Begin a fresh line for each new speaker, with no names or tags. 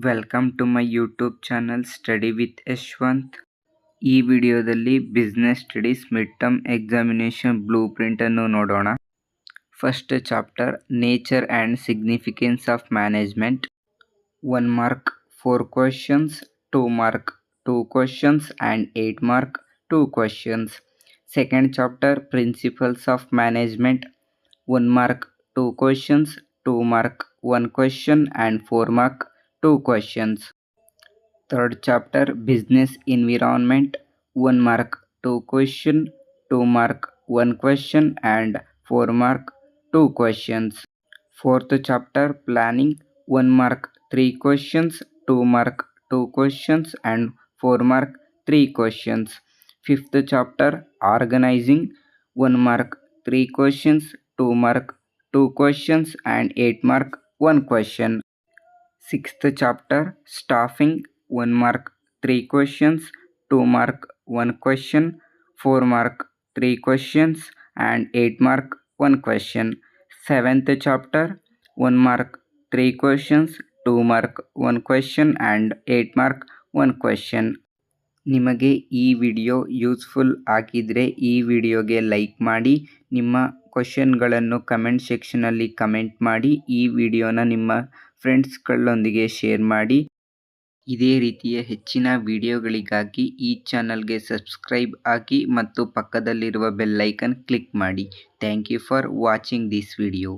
Welcome to my YouTube channel study with Yashwanth. ಈ ವಿಡಿಯೋದಲ್ಲಿ business studies mid term examination blue ಪ್ರಿಂಟನ್ನು ನೋಡೋಣ. First chapter nature and significance of management. 1 mark 4 questions, 2 mark 2 questions and 8 mark 2 questions. Second chapter principles of management. 1 mark 2 questions, 2 mark 1 question and 4 mark 2 questions. Third chapter business environment. 1 mark 2 question, 2 mark 1 question and 4 mark 2 questions. Fourth chapter planning. 1 mark 3 questions, 2 mark 2 questions and 4 mark 3 questions. Fifth chapter organizing. 1 mark 3 questions, 2 mark 2 questions and 8 mark 1 question. Sixth chapter staffing. 1 mark 3 questions, 2 mark 1 question, 4 mark 3 questions and 8 mark 1 question. Seventh chapter 1 mark 3 questions, 2 mark 1 question and 8 mark 1 question. ನಿಮಗೆ ಈ video useful ಆಗಿದ್ರೆ ಈ ವಿಡಿಯೋಗೆ like ಮಾಡಿ, ನಿಮ್ಮ ಕ್ವಶನ್ಗಳನ್ನು comment ಸೆಕ್ಷನಲ್ಲಿ comment ಮಾಡಿ, ಈ ವಿಡಿಯೋನ ನಿಮ್ಮ ಫ್ರೆಂಡ್ಸ್ಗಳೊಂದಿಗೆ ಶೇರ್ ಮಾಡಿ. ಇದೇ ರೀತಿಯ ಹೆಚ್ಚಿನ ವಿಡಿಯೋಗಳಿಗಾಗಿ ಈ ಚಾನಲ್ಗೆ ಸಬ್ಸ್ಕ್ರೈಬ್ ಆಗಿ ಮತ್ತು ಪಕ್ಕದಲ್ಲಿರುವ ಬೆಲ್ ಐಕನ್ ಕ್ಲಿಕ್ ಮಾಡಿ. Thank you for watching this video.